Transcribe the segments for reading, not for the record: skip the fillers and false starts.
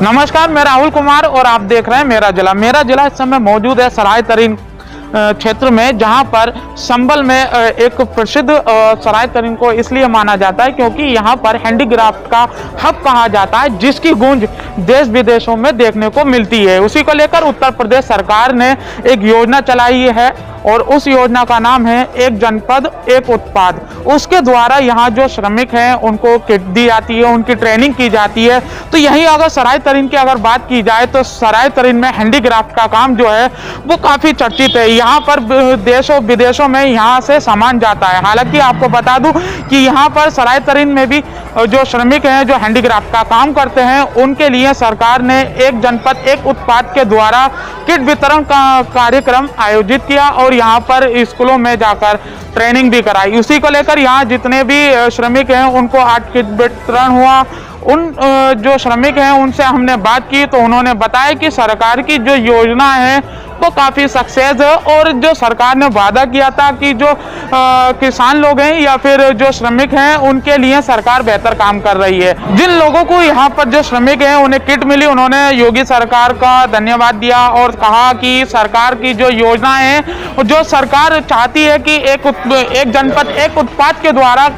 नमस्कार, मैं राहुल कुमार और आप देख रहे हैं मेरा जिला। मेरा जिला इस समय मौजूद है सराय तरीन क्षेत्र में, जहां पर संबल में एक प्रसिद्ध सराय तरीन को इसलिए माना जाता है क्योंकि यहां पर हैंडीक्राफ्ट का हब कहा जाता है, जिसकी गूंज देश विदेशों में देखने को मिलती है। उसी को लेकर उत्तर प्रदेश सरकार ने एक योजना चलाई है और उस योजना का नाम है एक जनपद एक उत्पाद। उसके द्वारा यहाँ जो श्रमिक हैं उनको किट दी जाती है, उनकी ट्रेनिंग की जाती है। तो यहीं अगर सराय तरीन की अगर बात की जाए तो सराय तरीन में हैंडीक्राफ्ट का काम जो है वो काफ़ी चर्चित है। यहाँ पर देशों विदेशों में यहाँ से सामान जाता है। हालांकि आपको बता दूं कि यहाँ पर सराय तरीन में भी जो श्रमिक हैं जो हैंडीक्राफ्ट का काम करते हैं उनके लिए सरकार ने एक जनपद एक उत्पाद के द्वारा किट वितरण का कार्यक्रम आयोजित किया और यहाँ पर स्कूलों में जाकर ट्रेनिंग भी कराई। उसी को लेकर यहाँ जितने भी श्रमिक हैं उनको आज किट वितरण हुआ। उन जो श्रमिक हैं उनसे हमने बात की तो उन्होंने बताया कि सरकार की जो योजना है वो काफ़ी सक्सेस है और जो सरकार ने वादा किया था कि जो किसान लोग हैं या फिर जो श्रमिक हैं उनके लिए सरकार बेहतर काम कर रही है। जिन लोगों को यहाँ पर जो श्रमिक हैं उन्हें किट मिली, उन्होंने योगी सरकार का धन्यवाद दिया और कहा कि सरकार की जो योजना है, जो सरकार चाहती है कि एक जनपद एक उत्पाद के द्वारा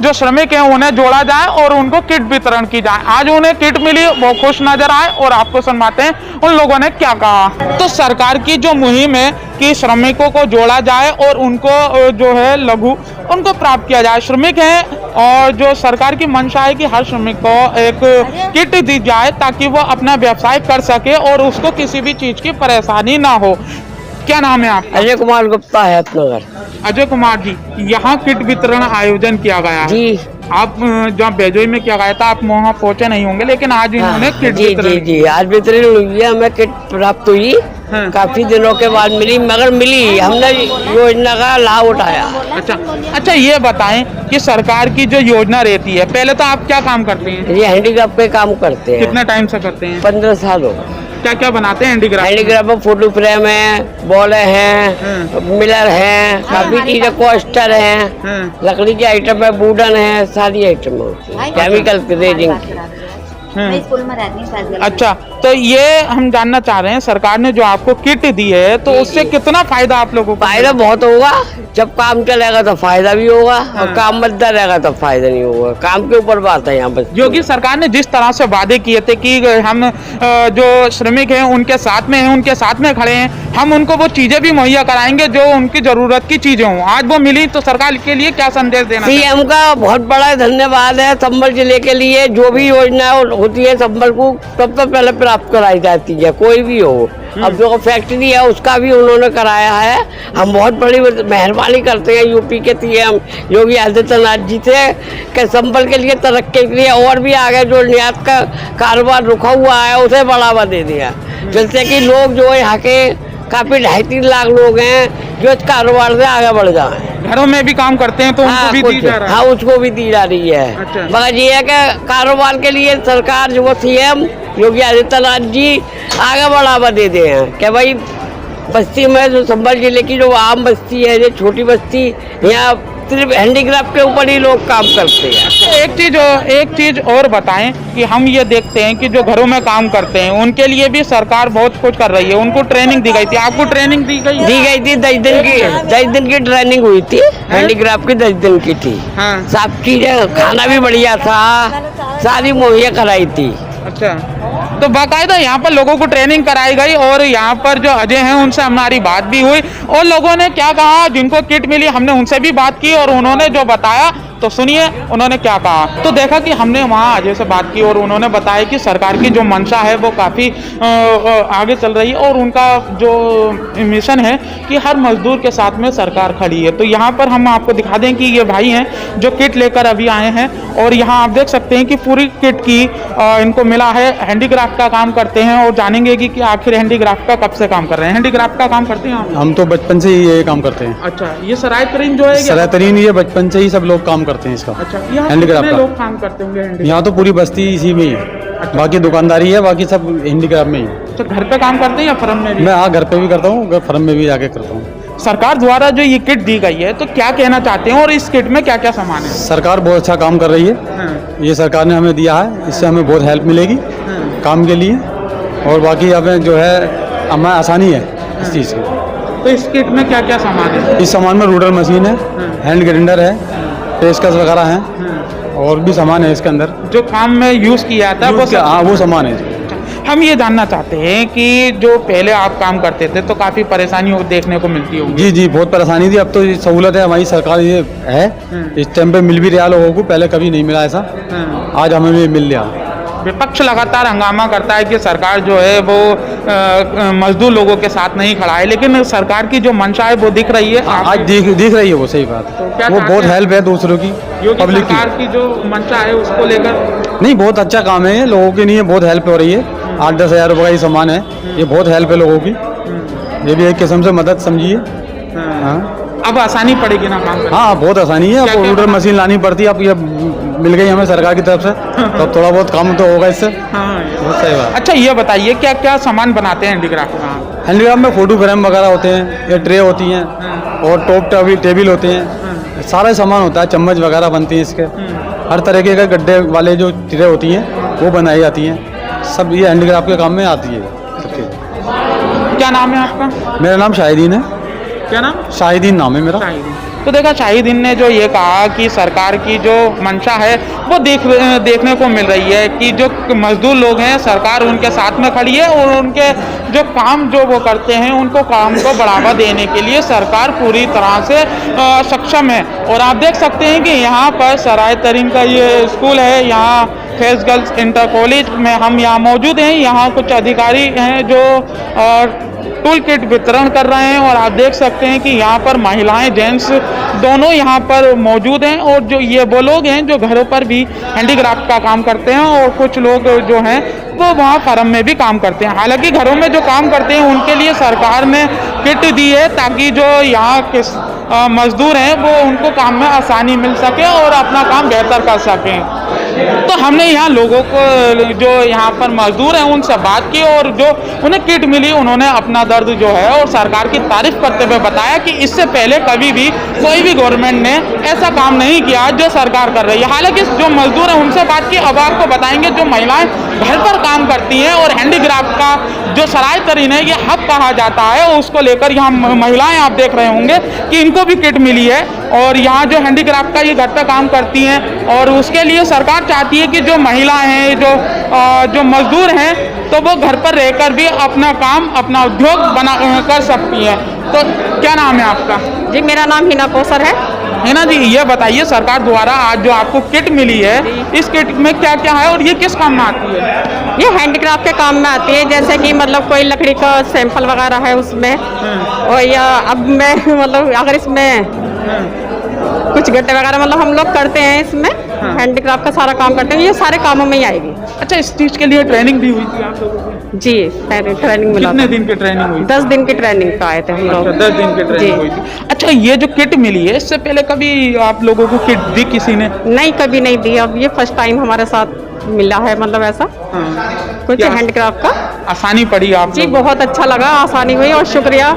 जो श्रमिक हैं उन्हें जोड़ा जाए और उनको किट वितरण की जाए। आज उन्हें किट मिली, वो खुश नजर आए और आपको सुनवाते हैं उन लोगों ने क्या कहा। तो सरकार की जो मुहिम है कि श्रमिकों को जोड़ा जाए और उनको जो है लघु उनको प्राप्त किया जाए। श्रमिक हैं और जो सरकार की मंशा है कि हर श्रमिक को एक किट दी जाए ताकि वो अपना व्यवसाय कर सके और उसको किसी भी चीज की परेशानी ना हो। क्या नाम है आपका? अजय कुमार गुप्ता है नगर। अजय कुमार जी, यहाँ किट वितरण आयोजन किया गया है जी। आप जहाँ बेजोई में किया गया था आप वहाँ पहुँचे नहीं होंगे, लेकिन आज इन्होंने किट वितरण जी आज वितरण हुई है, हमें किट प्राप्त हुई। हाँ। काफी दिनों के बाद मिली, मगर मिली, हमने योजना का लाभ उठाया। अच्छा, ये बताएं कि सरकार की जो योजना रहती है, पहले तो आप क्या काम करते हैं? ये हैंडीक्राफ्ट पे काम करते हैं। कितने टाइम से करते हैं? 15 साल हो गए। क्या क्या बनाते हैं हैंडीक्राफ्ट? हैंडीक्राफ्ट में फोटो फ्रेम है, बॉले हैं, मिलर हैं, काफी चीजें, कोस्टर हैं, लकड़ी के आइटम है, वुडन है, सारी आइटम है, केमिकल रेजिंग की। मैं स्कूल में रहती हूँ। अच्छा, तो ये हम जानना चाह रहे हैं सरकार ने जो आपको किट दी है तो उससे कितना फायदा आप लोगों को? फायदा बहुत होगा। जब काम चलेगा तो फायदा भी होगा और काम बदला रहेगा तो फायदा नहीं होगा। काम के ऊपर बात है यहाँ पर। योगी सरकार ने जिस तरह से वादे किए थे कि हम जो श्रमिक हैं उनके साथ में हैं, उनके साथ में खड़े हैं, हम उनको वो चीजें भी मुहैया कराएंगे जो उनकी जरूरत की चीजें हों, आज वो मिली, तो सरकार के लिए क्या संदेश देना? सीएम का बहुत बड़ा धन्यवाद है। संबल जिले के लिए जो भी योजना होती है संबल को तब तो पहले प्राप्त कराई जाती है, कोई भी हो। अब जो फैक्ट्री है उसका भी उन्होंने कराया है। हम बहुत बड़ी मेहरबानी करते हैं यूपी के सीएम योगी आदित्यनाथ जी से कि संबल के लिए तरक्की के लिए और भी आगे जो निर्यात का कारोबार रुका हुआ है उसे बढ़ावा दे दिया, जिससे कि लोग जो है यहाँ के काफी 2.5-3 लाख लोग हैं जो इस कारोबार से आगे बढ़ जाए। घरों में भी काम करते हैं तो उनको भी दी जा रहा है? हाँ, उसको भी दी जा रही है। अच्छा। मगर ये है कि कारोबार के लिए सरकार जो सीएम योगी आदित्यनाथ जी आगे बढ़ावा दे दे हैं कि भाई बस्ती में जो संबल जिले की जो आम बस्ती है, जो छोटी बस्ती, यहाँ सिर्फ हैंडीक्राफ्ट के ऊपर ही लोग काम करते हैं। एक चीज और बताएं कि हम ये देखते हैं कि जो घरों में काम करते हैं उनके लिए भी सरकार बहुत कुछ कर रही है, उनको ट्रेनिंग दी गई थी। आपको ट्रेनिंग दी गई थी 10 दिन की ट्रेनिंग हुई थी। हैंडीक्राफ्ट की 10 दिन की थी। हाँ। सब चीजें, खाना भी बढ़िया था, सारी मुहैया कराई थी। अच्छा, तो बाकायदा यहाँ पर लोगों को ट्रेनिंग कराई गई और यहाँ पर जो अजय हैं उनसे हमारी बात भी हुई और लोगों ने क्या कहा, जिनको किट मिली हमने उनसे भी बात की और उन्होंने जो बताया तो सुनिए उन्होंने क्या कहा। तो देखा कि हमने वहाँ अजय से बात की और उन्होंने बताया कि सरकार की जो मंशा है वो काफ़ी आगे चल रही है और उनका जो मिशन है कि हर मजदूर के साथ में सरकार खड़ी है। तो यहाँ पर हम आपको दिखा दें कि ये भाई हैं जो किट लेकर अभी आए हैं और यहाँ आप देख सकते हैं कि पूरी किट की इनको मिला है। हैंडीक्राफ्ट का काम करते हैं और जानेंगे कि आखिर हैंडीक्राफ्ट का कब से काम कर रहे हैं। हैंडीक्राफ्ट का काम करते हैं आप? हम तो बचपन से ही ये काम करते हैं। अच्छा, ये सराय तरीन जो है सराय तरीन ये बचपन से ही सब लोग काम करते हैं इसका। अच्छा, यहाँ हैंडीक्राफ्ट कितने लोग काम करते होंगे हैंडीक्राफ्ट? यहाँ तो पूरी बस्ती इसी में ही है। अच्छा। बाकी दुकानदारी है, बाकी सब हैंडीक्राफ्ट में ही। तो घर पे काम करते हैं या फर्म में भी? मैं हाँ घर पे भी करता हूँ, फर्म में भी जाके करता हूँ। सरकार द्वारा जो ये किट दी गई है तो क्या कहना चाहते हैं और इस किट में क्या क्या सामान है? सरकार बहुत अच्छा काम कर रही है। हाँ। ये सरकार ने हमें दिया है, इससे हमें बहुत हेल्प मिलेगी। काम के लिए, और बाकी हमें जो है हमें आसानी है इस चीज़ की। तो इस किट में क्या क्या सामान है? इस सामान में रूडर मशीन है, हैंड ग्राइंडर है, पेचकस वगैरह हैं, और भी सामान है इसके अंदर। जो काम में यूज किया था वो सब? हाँ, वो सामान है। हम ये जानना चाहते हैं कि जो पहले आप काम करते थे तो काफी परेशानी देखने को मिलती होगी। जी जी, बहुत परेशानी थी। अब तो ये सहूलत है, हमारी सरकार ये है, इस टाइम पे मिल भी रहा लोगों को, पहले कभी नहीं मिला ऐसा, आज हमें भी मिल रहा। विपक्ष लगातार हंगामा करता है कि सरकार जो है वो मजदूर लोगों के साथ नहीं खड़ा है, लेकिन सरकार की जो मंशा है वो दिख रही है। आज दिख रही है वो, सही बात। तो क्या वो बहुत हेल्प है दूसरों की, पब्लिक की। सरकार की जो मंशा है उसको लेकर नहीं, बहुत अच्छा काम है, लोगों के लिए बहुत हेल्प हो रही है। 8-10 हज़ार रुपये का ही सामान है, ये बहुत हेल्प है लोगों की। ये भी एक किस्म से मदद समझिए। हाँ, अब आसानी पड़ेगी ना काम करने? हाँ, बहुत आसानी है। अब क्या-क्या रूडर मशीन लानी पड़ती है, अब ये मिल गई हमें सरकार की तरफ से, तब थोड़ा बहुत काम तो होगा इससे। हाँ। बहुत सही बात। अच्छा ये बताइए क्या क्या सामान बनाते हैं हैंडीक्राफ्ट का? हैंडीक्राफ्ट में फोटो फ्रेम वगैरह होते हैं, ये ट्रे होती हैं, और टॉप टेबल होते हैं, सारा सामान होता है। चम्मच वगैरह बनती हैं इसके, हर तरह के गड्ढे वाले जो ट्रे होती हैं वो बनाई जाती हैं। सब ये हैंडीक्राफ्ट के काम में आती है सब चीज़। क्या नाम है आपका? मेरा नाम शाहिदीन है। क्या नाम? शाहिदीन नाम है मेरा। शाहिदीन। तो देखा शाहिदीन ने जो ये कहा कि सरकार की जो मंशा है वो देखने को मिल रही है कि जो मजदूर लोग हैं सरकार उनके साथ में खड़ी है, और उनके जो काम जो वो करते हैं उनको काम को बढ़ावा देने के लिए सरकार पूरी तरह से सक्षम है। और आप देख सकते हैं कि यहाँ पर सराय तरीन का ये स्कूल है, यहाँ फेस गर्ल्स इंटर कॉलेज में हम यहाँ मौजूद हैं। यहाँ कुछ अधिकारी हैं जो टूल किट वितरण कर रहे हैं, और आप देख सकते हैं कि यहाँ पर महिलाएं जेंट्स दोनों यहाँ पर मौजूद हैं। और जो ये वो लोग हैं जो घरों पर भी हैंडीक्राफ्ट का काम करते हैं, और कुछ लोग जो हैं वो वहाँ फार्म में भी काम करते हैं। हालांकि घरों में जो काम करते हैं उनके लिए सरकार ने किट दी है ताकि जो यहाँ के मजदूर हैं वो उनको काम में आसानी मिल सके और अपना काम बेहतर कर सकें। तो हमने यहाँ लोगों को जो यहाँ पर मजदूर हैं उनसे बात की, और जो उन्हें किट मिली उन्होंने अपना दर्द जो है और सरकार की तारीफ करते हुए बताया कि इससे पहले कभी भी कोई भी गवर्नमेंट ने ऐसा काम नहीं किया जो सरकार कर रही है। हालांकि जो मजदूर हैं उनसे बात की, अब आपको बताएंगे जो महिलाएं घर पर काम करती हैं और हैंडीक्राफ्ट का जो सराय तरीन है ये हब कहा जाता है, उसको लेकर यहाँ महिलाएं आप देख रहे होंगे कि इनको भी किट मिली है, और यहाँ जो हैंडीक्राफ्ट का ये घर पर काम करती हैं, और उसके लिए सरकार चाहती है कि जो महिलाएं हैं जो मजदूर हैं तो वो घर पर रहकर भी अपना काम अपना उद्योग बना कर सकती हैं। तो क्या नाम है आपका? जी मेरा नाम हिना कौसर है। हिना जी ये बताइए सरकार द्वारा आज जो आपको किट मिली है इस किट में क्या क्या है और ये किस काम में आती है? ये हैंडीक्राफ्ट के काम में आती है, जैसे कि मतलब कोई लकड़ी का सैंपल वगैरह है उसमें, और या अब मैं मतलब अगर इसमें कुछ गड्ढे वगैरह मतलब हम लोग करते हैं इसमें, हैंडीक्राफ्ट का सारा काम करते हैं, ये सारे कामों में ही आएगी। अच्छा इस चीज के लिए ट्रेनिंग भी हुई थी आप लोगों को? जी ट्रेनिंग मिला। कितने दिन की ट्रेनिंग हुई? 10 दिन की ट्रेनिंग पे आए थे हम लोग। 10 दिन की ट्रेनिंग हुई थी। अच्छा ये जो किट मिली है इससे पहले कभी आप लोगों को किट दी किसी ने? नहीं, कभी नहीं दी, अब ये फर्स्ट टाइम हमारे साथ मिला है, मतलब ऐसा कुछ हैंडीक्राफ्ट का। आसानी पड़ी आप जी बहुत अच्छा लगा, आसानी हुई और शुक्रिया।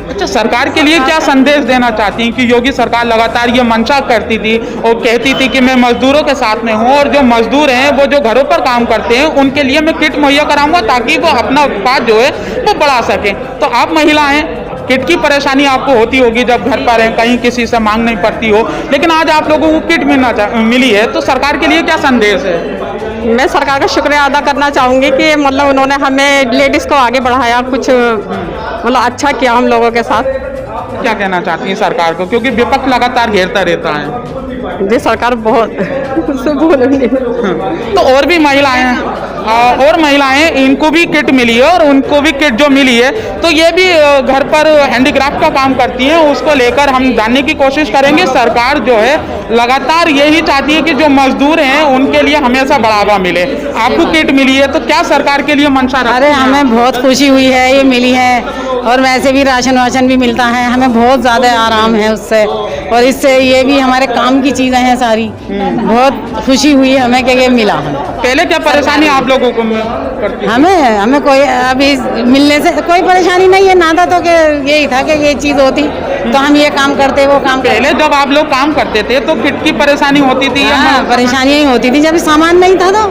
अच्छा सरकार के लिए क्या संदेश देना चाहती हैं कि योगी सरकार लगातार ये मंशा करती थी और कहती थी कि मैं मजदूरों के साथ में हूँ, और जो मजदूर हैं वो जो घरों पर काम करते हैं उनके लिए मैं किट मुहैया कराऊंगा ताकि वो अपना उत्पाद जो है वो बढ़ा सकें। तो आप महिलाएं किट की परेशानी आपको होती होगी जब घर पर हैं, कहीं किसी से मांग नहीं पड़ती हो, लेकिन आज आप लोगों को किट मिली है, तो सरकार के लिए क्या संदेश है? मैं सरकार का शुक्रिया अदा करना चाहूँगी कि मतलब उन्होंने हमें लेडीज़ को आगे बढ़ाया, कुछ मतलब अच्छा किया हम लोगों के साथ। क्या कहना चाहती हैं सरकार को, क्योंकि विपक्ष लगातार घेरता रहता है? जी सरकार बहुत बोलूँगी। तो और भी महिलाएं इनको भी किट मिली है, और उनको भी किट जो मिली है तो ये भी घर पर हैंडीक्राफ्ट का काम करती हैं, उसको लेकर हम जानने की कोशिश करेंगे। सरकार जो है लगातार यही चाहती है कि जो मजदूर हैं उनके लिए हमेशा बढ़ावा मिले। आपको किट मिली है तो क्या सरकार के लिए मंशा रखती है? अरे हमें बहुत खुशी हुई है, ये मिली है, और वैसे भी राशन वाशन भी मिलता है, हमें बहुत ज़्यादा आराम है उससे, और इससे ये भी हमारे काम की चीजें हैं सारी। बहुत खुशी हुई हमें कि ये मिला हमें। पहले क्या परेशानी आप लोगों को पड़ती थी? हमें कोई अभी मिलने से कोई परेशानी नहीं है, नाता तो कि यही था कि ये चीज होती तो हम ये काम करते वो काम करते। पहले जब आप लोग काम करते थे तो कितनी परेशानी होती थी? हाँ, परेशानियां ही होती थी जब सामान नहीं था। तो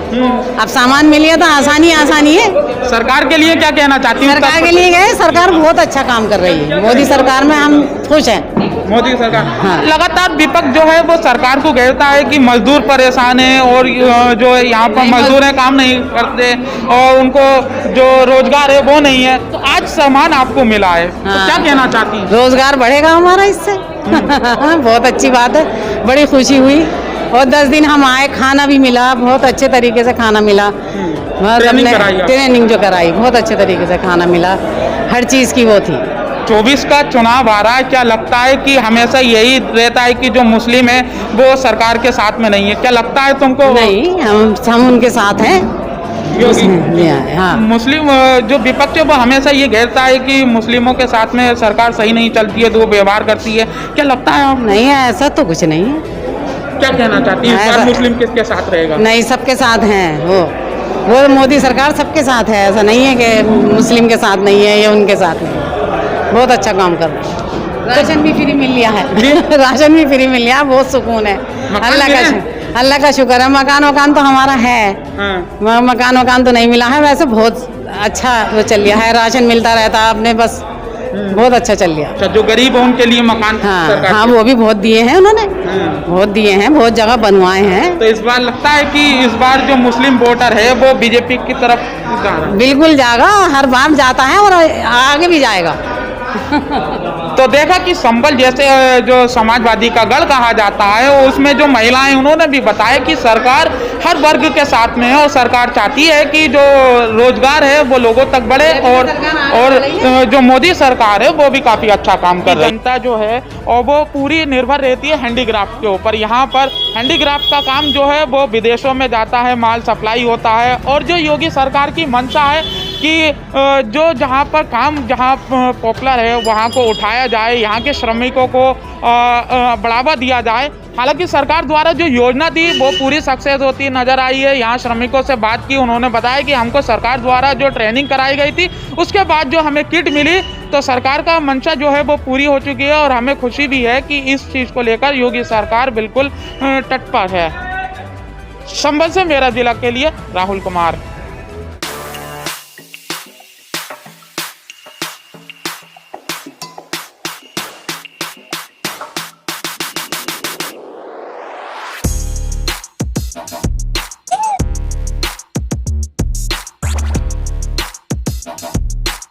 अब सामान मिल गया तो आसानी है। सरकार के लिए क्या कहना चाहती हूँ? सरकार के लिए गए, सरकार बहुत अच्छा काम कर रही है। मोदी सरकार में हम खुश हैं। मोदी सरकार हाँ। लगातार विपक्ष जो है वो सरकार को कहता है कि मजदूर परेशान है और जो यहाँ पर मजदूर है काम नहीं करते और उनको जो रोजगार है वो नहीं है। तो आज सामान आपको मिला है तो हाँ। क्या कहना चाहती हैं? रोजगार बढ़ेगा हमारा इससे। बहुत अच्छी बात है, बड़ी खुशी हुई। और 10 दिन हम आए, खाना भी मिला, बहुत अच्छे तरीके से खाना मिला। ट्रेनिंग कराई आप? ट्रेनिंग जो कराई, बहुत अच्छे तरीके से खाना मिला, हर चीज की वो थी। 24 का चुनाव आ रहा है, क्या लगता है कि हमेशा यही रहता है कि जो मुस्लिम है वो सरकार के साथ में नहीं है? क्या लगता है तुमको? नहीं, हम उनके साथ हैं। योगी हाँ, मुस्लिम जो विपक्ष है वो हमेशा ये कहता है कि मुस्लिमों के साथ में सरकार सही नहीं चलती है, दो व्यवहार करती है। क्या लगता है आप? नहीं ऐसा तो कुछ नहीं है। क्या कहना चाहती है? इस बार ऐसा- मुस्लिम किसके साथ रहेगा? नहीं, सबके साथ हैं वो मोदी सरकार सबके साथ है। ऐसा नहीं है कि मुस्लिम के साथ नहीं है या उनके साथ नहीं है। बहुत अच्छा काम कर रहे हैं। राशन भी फ्री मिल लिया है। राशन भी फ्री मिल लिया, बहुत सुकून है। अल्लाह का शुक्र है। मकान तो हमारा है। हाँ। मकान तो नहीं मिला है, वैसे बहुत अच्छा वो चल लिया है। राशन मिलता रहता है अपने, बस बहुत अच्छा चल लिया। अच्छा, जो गरीब है उनके लिए मकान सरकार हाँ, की- वो भी बहुत दिए हैं उन्होंने। हाँ। बहुत दिए हैं, बहुत जगह बनवाए हैं। तो इस बार लगता है कि इस बार जो मुस्लिम वोटर है वो बीजेपी की तरफ जा रहा है। बिल्कुल जाएगा, हर बार जाता है और आगे भी जाएगा। तो देखा कि संभल जैसे जो समाजवादी का गढ़ कहा जाता है उसमें जो महिलाएं उन्होंने भी बताया कि सरकार हर वर्ग के साथ में है और सरकार चाहती है कि जो रोजगार है वो लोगों तक बढ़े और जो मोदी सरकार है वो भी काफी अच्छा काम कर रही है। जनता जो है और वो पूरी निर्भर रहती है हैंडीक्राफ्ट के ऊपर। यहाँ पर हैंडीक्राफ्ट का काम जो है वो विदेशों में जाता है, माल सप्लाई होता है। और जो योगी सरकार की मंशा है कि जो जहाँ पर काम जहाँ पॉपुलर है वहाँ को उठाया जाए, यहाँ के श्रमिकों को बढ़ावा दिया जाए। हालांकि सरकार द्वारा जो योजना थी वो पूरी सक्सेस होती नजर आई है। यहाँ श्रमिकों से बात की, उन्होंने बताया कि हमको सरकार द्वारा जो ट्रेनिंग कराई गई थी उसके बाद जो हमें किट मिली तो सरकार का मंशा जो है वो पूरी हो चुकी है। और हमें खुशी भी है कि इस चीज़ को लेकर योगी सरकार बिल्कुल तत्पर है। संभल से मेरा जिला के लिए राहुल कुमार।